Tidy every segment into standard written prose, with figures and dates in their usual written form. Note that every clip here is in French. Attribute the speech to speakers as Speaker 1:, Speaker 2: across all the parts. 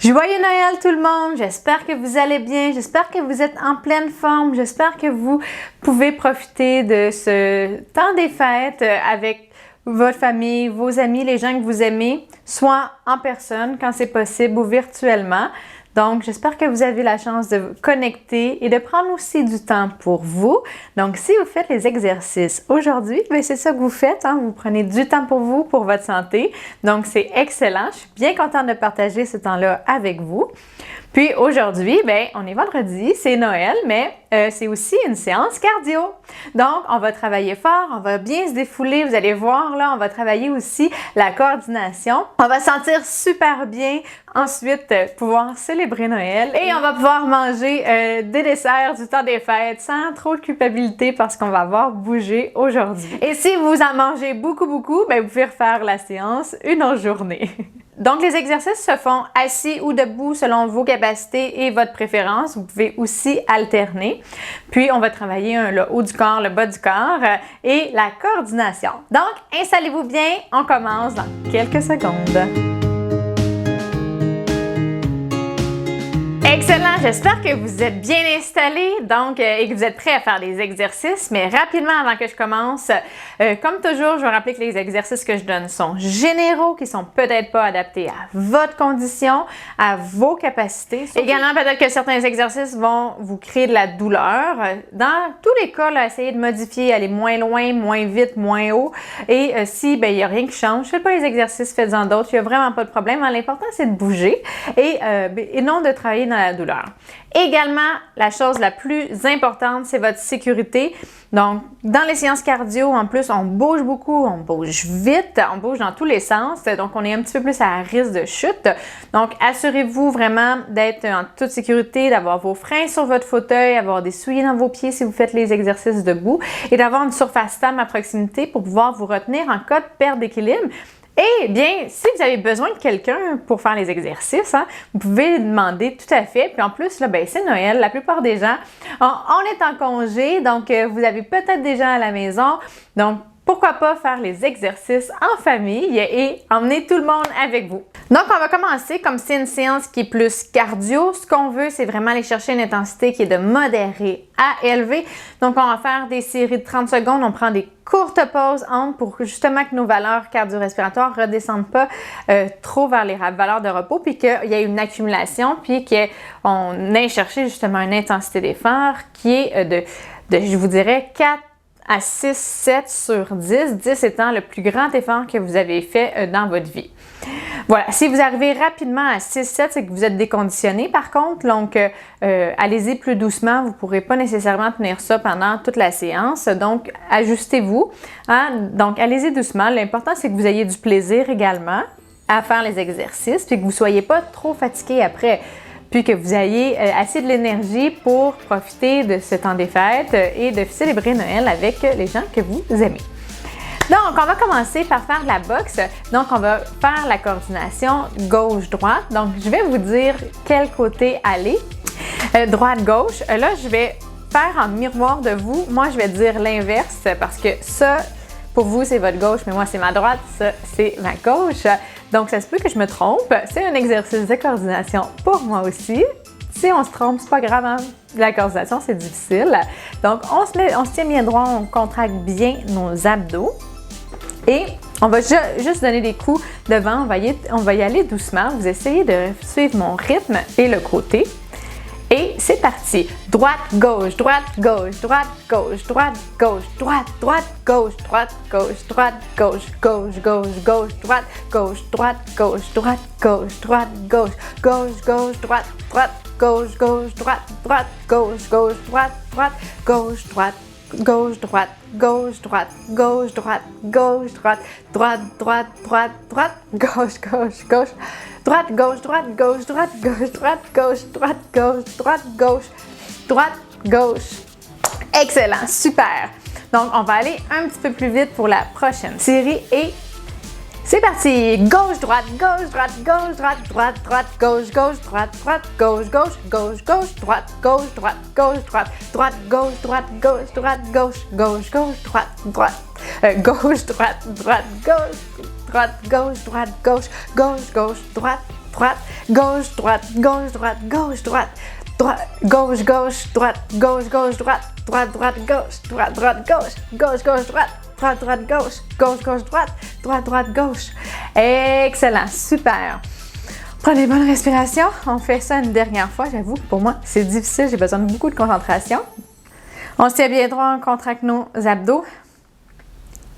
Speaker 1: Joyeux Noël tout le monde! J'espère que vous allez bien, j'espère que vous êtes en pleine forme, j'espère que vous pouvez profiter de ce temps des fêtes avec votre famille, vos amis, les gens que vous aimez, soit en personne quand c'est possible ou virtuellement. Donc, j'espère que vous avez la chance de vous connecter et de prendre aussi du temps pour vous. Donc, si vous faites les exercices aujourd'hui, bien, c'est ça que vous faites, hein? Vous prenez du temps pour vous, pour votre santé. Donc, c'est excellent. Je suis bien contente de partager ce temps-là avec vous. Puis aujourd'hui, bien, on est vendredi, c'est Noël, mais c'est aussi une séance cardio. Donc, on va travailler fort, on va bien se défouler. Vous allez voir, là, on va travailler aussi la coordination. On va sentir super bien. Ensuite, pouvoir célébrer Noël et on va pouvoir manger des desserts du temps des fêtes sans trop de culpabilité parce qu'on va avoir bougé aujourd'hui. Et si vous en mangez beaucoup, bien, vous pouvez refaire la séance une autre journée. Donc, les exercices se font assis ou debout selon vos capacités et votre préférence. Vous pouvez aussi alterner. Puis, on va travailler le haut du corps, le bas du corps et la coordination. Donc, installez-vous bien. On commence dans quelques secondes. Excellent! J'espère que vous êtes bien installés donc, et que vous êtes prêts à faire des exercices. Mais rapidement, avant que je commence, comme toujours, je veux rappeler que les exercices que je donne sont généraux, qui sont peut-être pas adaptés à votre condition, à vos capacités. Également, peut-être que certains exercices vont vous créer de la douleur. Dans tous les cas, là, essayez de modifier, aller moins loin, moins vite, moins haut. Et si il n'y a rien qui change, faites pas les exercices, faites-en d'autres. Il n'y a vraiment pas de problème. L'important, c'est de bouger et non de travailler dans la douleur. Également, la chose la plus importante, c'est votre sécurité. Donc, dans les séances cardio, en plus, on bouge beaucoup, on bouge vite, on bouge dans tous les sens. Donc, on est un petit peu plus à risque de chute. Donc, assurez-vous vraiment d'être en toute sécurité, d'avoir vos freins sur votre fauteuil, avoir des souliers dans vos pieds si vous faites les exercices debout et d'avoir une surface stable à proximité pour pouvoir vous retenir en cas de perte d'équilibre. Eh bien, si vous avez besoin de quelqu'un pour faire les exercices, hein, vous pouvez demander tout à fait. Puis en plus, là, ben, c'est Noël. La plupart des gens, on est en congé, donc vous avez peut-être des gens à la maison. Donc, pourquoi pas faire les exercices en famille et emmener tout le monde avec vous. Donc, on va commencer comme c'est une séance qui est plus cardio. Ce qu'on veut, c'est vraiment aller chercher une intensité qui est de modérée à élevée. Donc, on va faire des séries de 30 secondes. On prend des courtes pauses entre pour justement que nos valeurs cardio-respiratoires ne redescendent pas trop vers les valeurs de repos, puis qu'il y ait une accumulation, puis qu'on aille chercher justement une intensité d'effort qui est de, je vous dirais, 4 à 6, 7 sur 10, 10 étant le plus grand effort que vous avez fait dans votre vie. Voilà, si vous arrivez rapidement à 6, 7, c'est que vous êtes déconditionné par contre, donc allez-y plus doucement, vous ne pourrez pas nécessairement tenir ça pendant toute la séance, donc ajustez-vous, hein? Donc allez-y doucement, l'important c'est que vous ayez du plaisir également à faire les exercices, puis que vous ne soyez pas trop fatigué après. Puis que vous ayez assez de l'énergie pour profiter de ce temps des fêtes et de célébrer Noël avec les gens que vous aimez. Donc, on va commencer par faire de la boxe. Donc, on va faire la coordination gauche-droite. Donc, je vais vous dire quel côté aller. Droite-gauche. Là, je vais faire en miroir de vous. Moi, je vais dire l'inverse parce que ça, pour vous, c'est votre gauche, mais moi, c'est ma droite. Ça, c'est ma gauche. Donc, ça se peut que je me trompe. C'est un exercice de coordination pour moi aussi. Si on se trompe, c'est pas grave, hein? La coordination, c'est difficile. Donc, on se tient bien droit, on contracte bien nos abdos. Et on va juste donner des coups devant. On va y aller doucement. Vous essayez de suivre mon rythme et le côté. Et c'est parti. Droite, gauche, droite, gauche, droite, gauche, droite, gauche, droite, droite, gauche, droite, gauche, droite, gauche, gauche, gauche, gauche, droite, gauche, droite, gauche, droite, gauche, droite, gauche, gauche, gauche, droite, droite, gauche, gauche, droite, droite, gauche, gauche, droite, droite, gauche, droite, gauche, droite, gauche, droite, gauche, droite, gauche, droite, droite, droite, droite, droite, gauche, gauche, gauche, droite, gauche, droite, gauche, droite, gauche, droite, gauche, droite, gauche, droite, gauche, droite, gauche. Excellent, super. Donc, on va aller un petit peu plus vite pour la prochaine série et c'est parti! Gauche, droite, gauche, droite, gauche, droite, droite, droite, gauche, gauche, droite, droite, gauche, gauche, gauche, gauche, droite, gauche, droite, gauche, droite, droite, gauche, droite, gauche, droite, gauche, gauche, gauche, droite, droite, gauche, droite, droite, gauche, droite, gauche, droite, gauche, gauche, gauche, droite, droite, gauche, droite, gauche, droite, gauche, droite, droite, gauche, gauche, droite, gauche, gauche, droite, droite, droite, gauche, droite, droite, gauche, gauche, gauche, droite, droite, droite, gauche, gauche, gauche, droite, droite, droite, gauche. Excellent, super. Prenez une bonne respiration. On fait ça une dernière fois. J'avoue, pour moi, c'est difficile. J'ai besoin de beaucoup de concentration. On se tient bien droit, on contracte nos abdos.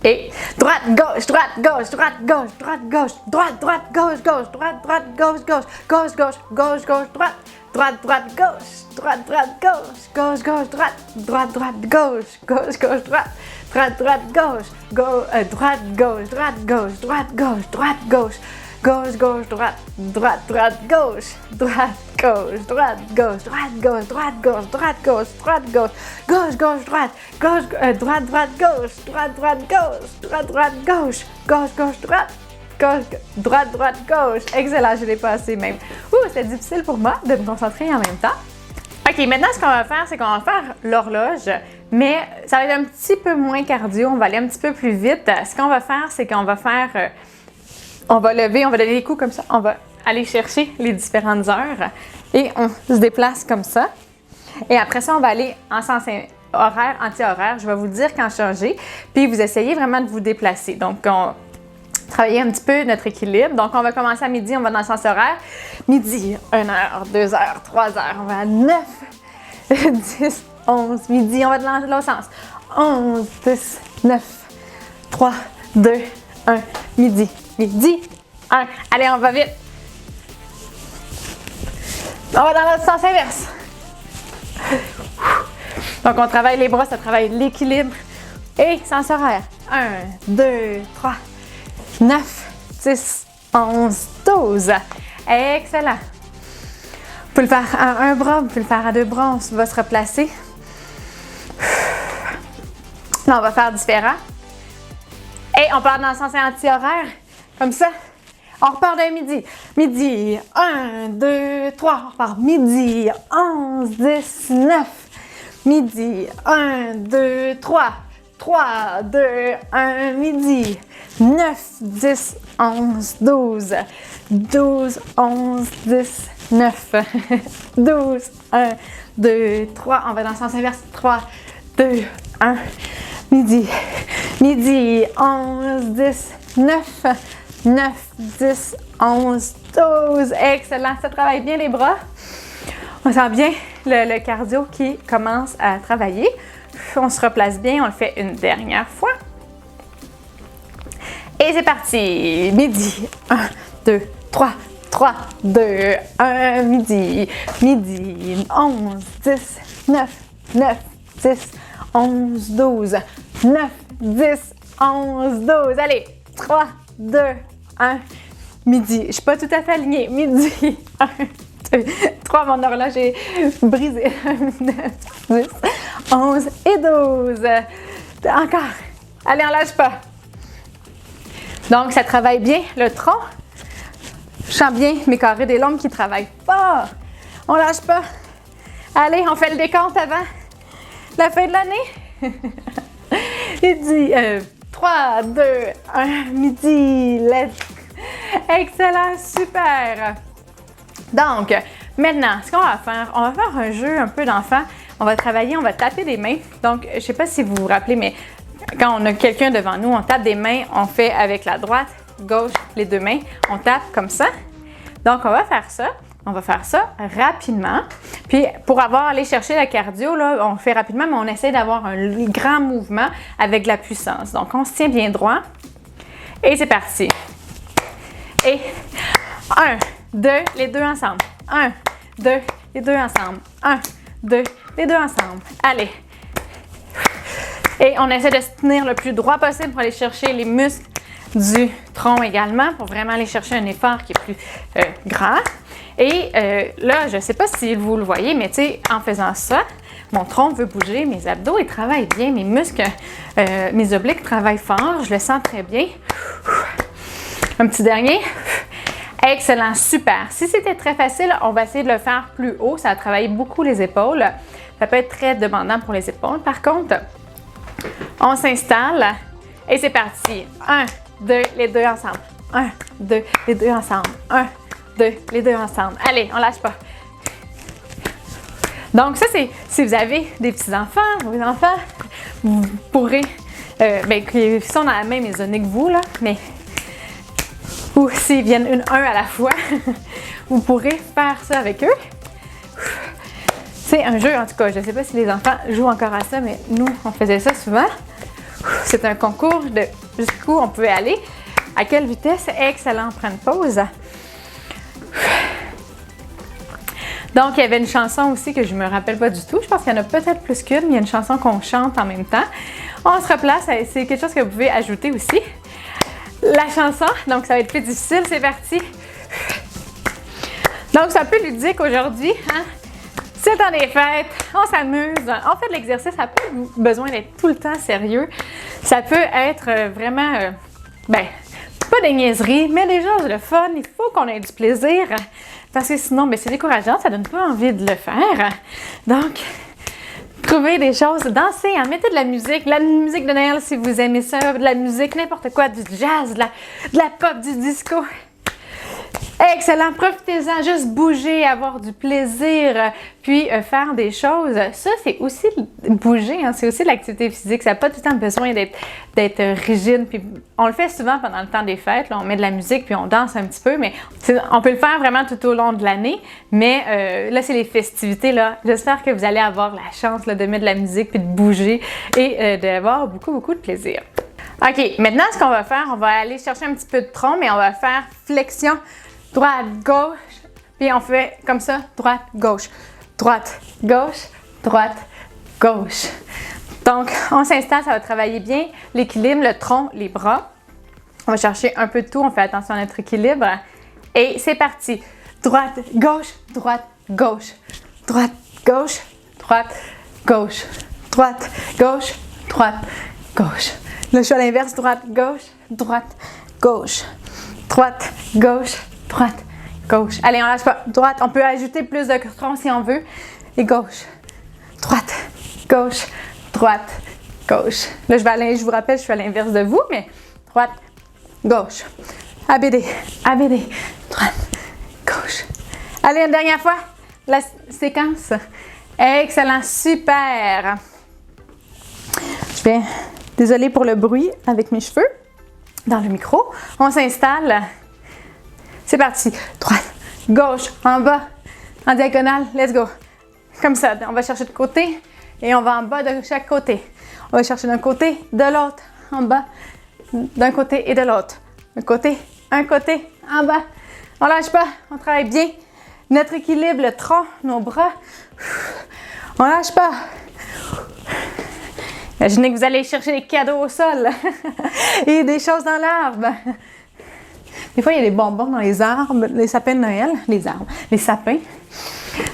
Speaker 1: Et droite, gauche, droite, gauche, droite, gauche, droite, gauche, droite, droite, gauche, gauche, droite, droite, gauche, gauche, gauche, gauche, gauche, gauche, droite, droite, droite, gauche, droite, droite, gauche, gauche, gauche, droite, droite, droite, gauche, gauche, gauche, droite, droite, droite, gauche, droite, gauche, droite, gauche, droite, gauche, droite, gauche, gauche, gauche, droite, droite, droite, gauche, droite, gauche, droite, gauche, droite, gauche, droite, gauche, droite, gauche, droite, gauche, gauche, gauche, droite, gauche, droite, droite, gauche, droite, droite, gauche, droite, droite, gauche, gauche, gauche, droite, gauche, droite, droite, gauche. Excellent, je l'ai passé même. C'est difficile pour moi de me concentrer en même temps. OK, maintenant, ce qu'on va faire, c'est qu'on va faire l'horloge, mais ça va être un petit peu moins cardio. On va aller un petit peu plus vite. Ce qu'on va faire, c'est qu'on va faire... on va lever, on va donner des coups comme ça. On va aller chercher les différentes heures et on se déplace comme ça. Et après ça, on va aller en sens horaire, anti-horaire. Je vais vous dire quand changer. Puis vous essayez vraiment de vous déplacer. Donc, on travailler un petit peu notre équilibre. Donc, on va commencer à midi, on va dans le sens horaire. Midi, 1 heure, 2 heures, 3 heures. On va à 9, 10, 11. Midi, on va dans l'autre sens. 11, 10, 9, 3, 2, 1. Midi. Midi, 1. Allez, on va vite. On va dans l'autre sens inverse. Donc, on travaille les bras, ça travaille l'équilibre. Et sens horaire. 1, 2, 3, 9, 10, 11, 12. Excellent. Vous pouvez le faire à un bras, vous pouvez le faire à 2 bras. On va se replacer. Là, on va faire différent. Et on part dans le sens anti-horaire. Comme ça, on repart d'un midi. Midi, 1, 2, 3. On repart midi, 11, 10, 9. Midi, 1, 2, 3. 3, 2, 1, midi. 9, 10, 11, 12. 12, 11, 10, 9. 12, 1, 2, 3. On va dans le sens inverse. 3, 2, 1. Midi. Midi, 11, 10, 9. 9, 10, 11, 12. Excellent. Ça travaille bien les bras. On sent bien le cardio qui commence à travailler. On se replace bien. On le fait une dernière fois. Et c'est parti. Midi. 1, 2, 3. 3, 2, 1. Midi. Midi. 11, 10, 9. 9, 10, 11, 12. 9, 10, 11, 12. Allez. 3, 2, 1, midi. Je ne suis pas tout à fait alignée. Midi. 1, 2, 3. Mon horloge est brisée. 9, 10, 11 et 12. Encore. Allez, on ne lâche pas. Donc, ça travaille bien le tronc. Je sens bien mes carrés des lombes qui travaillent fort. On ne lâche pas. Allez, on fait le décompte avant la fin de l'année. Il dit 3, 2, 1, midi. Excellent, super. Donc, maintenant, ce qu'on va faire, on va faire un jeu un peu d'enfant. On va travailler, on va taper des mains. Donc, je ne sais pas si vous vous rappelez, mais quand on a quelqu'un devant nous, on tape des mains, on fait avec la droite, gauche, les 2 mains. On tape comme ça. Donc, on va faire ça. On va faire ça rapidement. Puis, pour aller chercher le cardio, là, on le fait rapidement, mais on essaie d'avoir un grand mouvement avec de la puissance. Donc, on se tient bien droit. Et c'est parti. Et 1, 2, les 2 ensemble. 1, 2, les 2 ensemble. 1, 2, les 2 ensemble. Allez. Et on essaie de se tenir le plus droit possible pour aller chercher les muscles du tronc également, pour vraiment aller chercher un effort qui est plus grand. Et là, je ne sais pas si vous le voyez, mais tu sais, en faisant ça, mon tronc veut bouger, mes abdos, ils travaillent bien, mes muscles, mes obliques travaillent fort, je le sens très bien. Un petit dernier. Excellent, super. Si c'était très facile, on va essayer de le faire plus haut. Ça va travailler beaucoup les épaules. Ça peut être très demandant pour les épaules. Par contre, on s'installe et c'est parti. 1, 2, les 2 ensemble. 1, 2, les 2 ensemble. 1, 2, les deux ensemble. Allez, on lâche pas. Donc ça, c'est si vous avez des petits-enfants, vos enfants, vous pourrez, qui sont dans la même zone que vous, là, mais ou s'ils viennent un à la fois, vous pourrez faire ça avec eux. C'est un jeu, en tout cas, je ne sais pas si les enfants jouent encore à ça, mais nous, on faisait ça souvent. C'est un concours de jusqu'où on pouvait aller, à quelle vitesse. Excellent, prendre une pause. Donc, il y avait une chanson aussi que je ne me rappelle pas du tout. Je pense qu'il y en a peut-être plus qu'une, mais il y a une chanson qu'on chante en même temps. On se replace, c'est quelque chose que vous pouvez ajouter aussi. La chanson, donc ça va être plus difficile, c'est parti. Donc, c'est un peu ludique aujourd'hui, hein? C'est le temps des fêtes, on s'amuse, on fait de l'exercice, ça n'a pas besoin d'être tout le temps sérieux. Ça peut être vraiment, pas des niaiseries, mais des choses de fun. Il faut qu'on ait du plaisir, parce que sinon, c'est décourageant, ça donne pas envie de le faire. Donc, trouvez des choses, dansez, hein, mettez de la musique de Noël si vous aimez ça, de la musique, n'importe quoi, du jazz, de la pop, du disco. Excellent, profitez-en, juste bouger, avoir du plaisir, puis faire des choses. Ça, c'est aussi bouger, hein, c'est aussi de l'activité physique. Ça n'a pas tout le temps besoin d'être rigide. Puis on le fait souvent pendant le temps des fêtes. Là, on met de la musique, puis on danse un petit peu, mais on peut le faire vraiment tout au long de l'année. Mais là, c'est les festivités. Là. J'espère que vous allez avoir la chance là, de mettre de la musique, puis de bouger et d'avoir beaucoup, beaucoup de plaisir. OK, maintenant, ce qu'on va faire, on va aller chercher un petit peu de tronc, mais on va faire flexion. Droite, gauche, puis on fait comme ça, droite, gauche, droite, gauche, droite, gauche. Donc, on s'installe, ça va travailler bien l'équilibre, le tronc, les bras. On va chercher un peu de tout, on fait attention à notre équilibre. Et c'est parti. Droite, gauche, droite, gauche, droite, gauche, droite, gauche, droite, gauche, droite, gauche. Là, je suis à l'inverse, droite, gauche, droite, gauche, droite, gauche, droite, gauche. Allez, on lâche pas. Droite, on peut ajouter plus de tronc si on veut. Et gauche, droite, gauche, droite, gauche. Là, je vous rappelle, je suis à l'inverse de vous, mais droite, gauche. ABD, ABD, droite, gauche. Allez, une dernière fois. La séquence. Excellent, super. Désolée pour le bruit avec mes cheveux dans le micro. On s'installe. C'est parti. Droite, gauche, en bas, en diagonale. Let's go. Comme ça. On va chercher de côté et on va en bas de chaque côté. On va chercher d'un côté, de l'autre, en bas, d'un côté et de l'autre. Un côté, en bas. On lâche pas. On travaille bien. Notre équilibre, le tronc, nos bras. On lâche pas. Imaginez que vous allez chercher des cadeaux au sol et des choses dans l'arbre. Des fois, il y a des bonbons dans les arbres, les sapins de Noël, les sapins.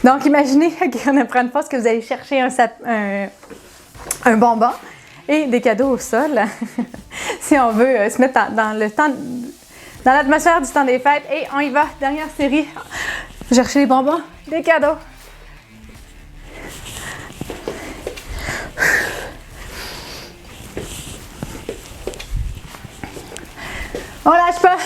Speaker 1: Donc, imaginez qu'on ne prenne pas ce que vous allez chercher un bonbon et des cadeaux au sol. Si on veut se mettre dans l'atmosphère du temps des fêtes. Et on y va, dernière série. Chercher les bonbons, des cadeaux. On lâche pas.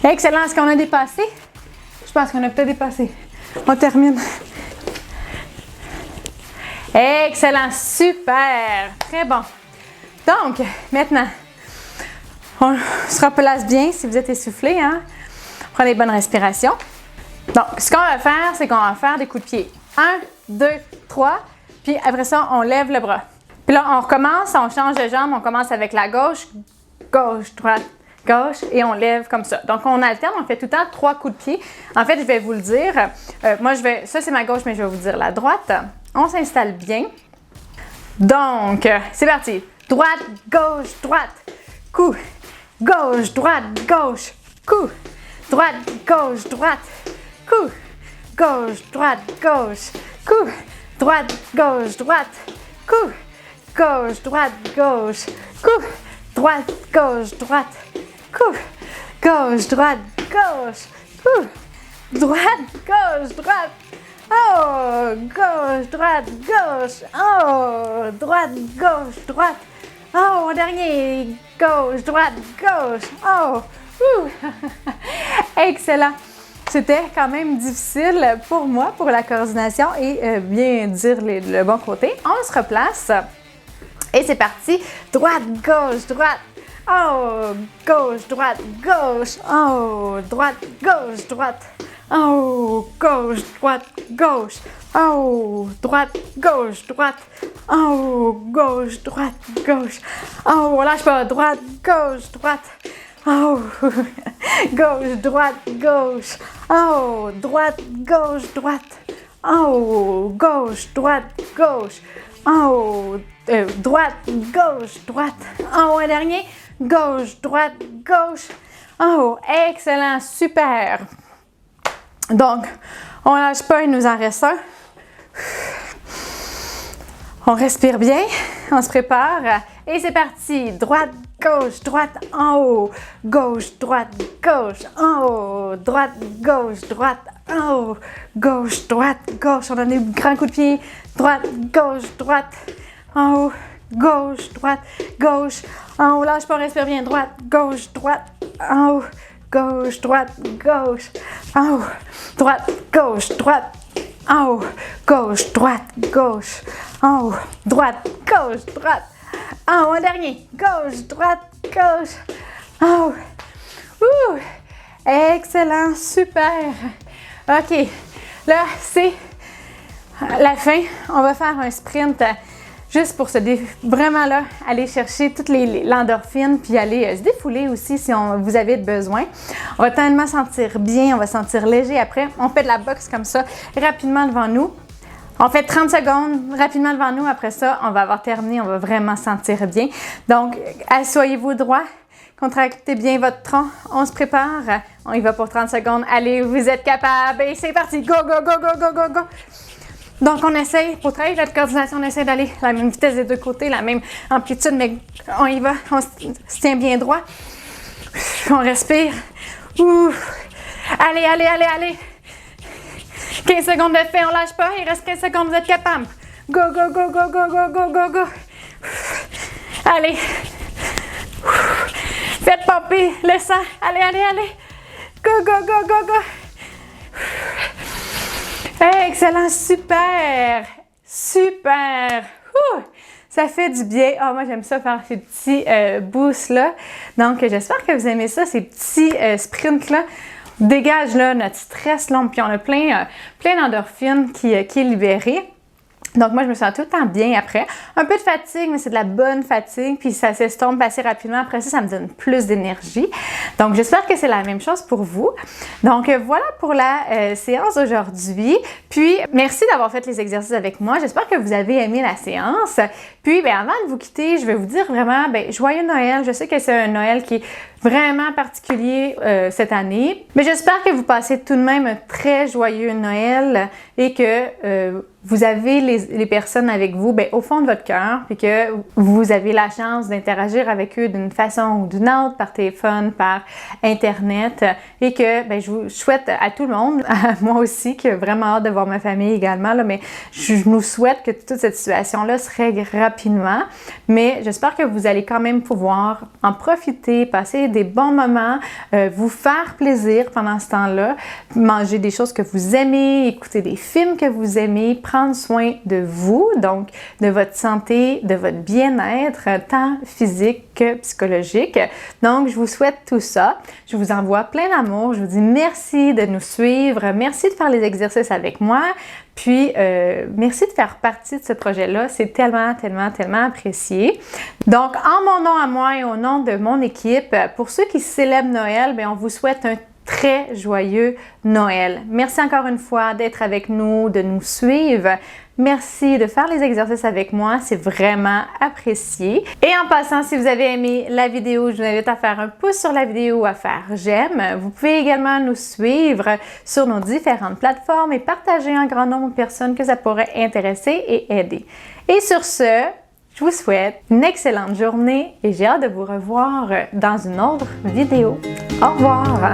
Speaker 1: Excellent. Est-ce qu'on a dépassé? Je pense qu'on a peut-être dépassé. On termine. Excellent. Super. Très bon. Donc, maintenant, on se replace bien si vous êtes essoufflé, hein? Prenez bonnes respirations. Donc, ce qu'on va faire, c'est qu'on va faire des coups de pied. 1, 2, 3. Puis après ça, on lève le bras. Puis là, on recommence, on change de jambe. On commence avec la gauche, gauche, droite, gauche. Et on lève comme ça. Donc, on alterne. On fait tout le temps 3 coups de pied. En fait, je vais vous le dire. Ça, c'est ma gauche, mais je vais vous dire la droite. On s'installe bien. Donc, c'est parti. Droite, gauche, droite. Coup. Gauche, droite, gauche. Coup. Droite, gauche, droite. Coup. Gauche, droite, gauche. Coup. Droite, gauche, droite. Coup. Gauche, droite, gauche. Coup. Droite, gauche, droite. Coup. Gauche, droite, gauche. Coup. Droite, gauche, droite. Oh, gauche, droite, gauche. Oh, droite, gauche, droite. Oh, dernier. Gauche, droite, gauche. Oh, excellent. C'était quand même difficile pour moi, pour la coordination et bien dire le bon côté. On se replace et c'est parti. Droite, gauche, droite. Oh, gauche, droite, gauche. Oh, droite, gauche, droite. Oh, gauche, droite, gauche. Oh, droite, gauche, droite. Oh, gauche, droite, gauche. Oh, on lâche pas. Droite, gauche, droite. Oh, gauche, droite, gauche. Oh, droite, gauche, droite. Oh, gauche, droite, gauche. Oh, droite, gauche, droite. Oh, un dernier. Gauche, droite, gauche. Oh, excellent, super. Donc, on lâche pas, il nous en reste un. On respire bien, on se prépare et c'est parti. Droite, gauche, droite, en haut. Gauche, droite, gauche, en haut. Droite, gauche, droite, en haut. Gauche, droite, gauche. On donne des grands coups de pied. Droite, gauche, droite, en haut. Gauche, droite, gauche. En haut, lâche pas, on respire bien. Droite, gauche, droite, en haut. Gauche, droite, gauche, en haut. Droite, gauche, droite, en haut. Gauche, droite, gauche, en haut. Droite, gauche, droite, en haut. Un dernier. Gauche, droite, gauche, en haut. Excellent, super. OK, là, c'est la fin. On va faire un sprint juste pour vraiment là, aller chercher toutes l'endorphine puis aller se défouler aussi si vous avez besoin. On va tellement sentir bien, on va sentir léger après. On fait de la boxe comme ça rapidement devant nous. On fait 30 secondes rapidement devant nous. Après ça, on va avoir terminé, on va vraiment sentir bien. Donc, asseyez-vous droit, contractez bien votre tronc. On se prépare, on y va pour 30 secondes. Allez, vous êtes capables et c'est parti. Go, go, go, go, go, go, go. Donc, on essaye, pour travailler notre coordination, on essaie d'aller à la même vitesse des deux côtés, la même amplitude, mais on y va, on se tient bien droit. On respire. Allez, allez, allez, allez. 15 secondes de fait, on lâche pas, il reste 15 secondes, vous êtes capable. Go, go, go, go, go, go, go, go, go. Allez. Faites pomper le sang. Allez, allez, allez. Go, go, go, go, go. Excellent, super, super. Ça fait du bien. Ah, moi, j'aime ça faire ces petits boosts-là. Donc, j'espère que vous aimez ça, ces petits sprints-là. Dégage là, notre stress, là, puis on a plein d'endorphines qui est libérée. Donc, moi, je me sens tout le temps bien après. Un peu de fatigue, mais c'est de la bonne fatigue. Puis, ça s'estompe assez rapidement. Après ça, ça me donne plus d'énergie. Donc, j'espère que c'est la même chose pour vous. Donc, voilà pour la séance d'aujourd'hui. Puis, merci d'avoir fait les exercices avec moi. J'espère que vous avez aimé la séance. Puis, bien, avant de vous quitter, je vais vous dire vraiment, bien, joyeux Noël. Je sais que c'est un Noël qui est vraiment particulier cette année. Mais j'espère que vous passez tout de même un très joyeux Noël et que vous avez les personnes avec vous bien, au fond de votre cœur, puis que vous avez la chance d'interagir avec eux d'une façon ou d'une autre, par téléphone, par Internet, et que bien, je vous souhaite à tout le monde, à moi aussi, qui ai vraiment hâte de voir ma famille également, là, mais je nous souhaite que toute cette situation-là se règle rapidement, mais j'espère que vous allez quand même pouvoir en profiter, passer des bons moments, vous faire plaisir pendant ce temps-là, manger des choses que vous aimez, écouter des films que vous aimez, prendre soin de vous, donc de votre santé, de votre bien-être, tant physique que psychologique. Donc, je vous souhaite tout ça. Je vous envoie plein d'amour. Je vous dis merci de nous suivre. Merci de faire les exercices avec moi. Puis, merci de faire partie de ce projet-là. C'est tellement, tellement, tellement apprécié. Donc, en mon nom à moi et au nom de mon équipe, pour ceux qui célèbrent Noël, bien, on vous souhaite un très joyeux Noël. Merci encore une fois d'être avec nous, de nous suivre. Merci de faire les exercices avec moi, c'est vraiment apprécié. Et en passant, si vous avez aimé la vidéo, je vous invite à faire un pouce sur la vidéo ou à faire j'aime. Vous pouvez également nous suivre sur nos différentes plateformes et partager un grand nombre de personnes que ça pourrait intéresser et aider. Et sur ce, je vous souhaite une excellente journée et j'ai hâte de vous revoir dans une autre vidéo. Au revoir!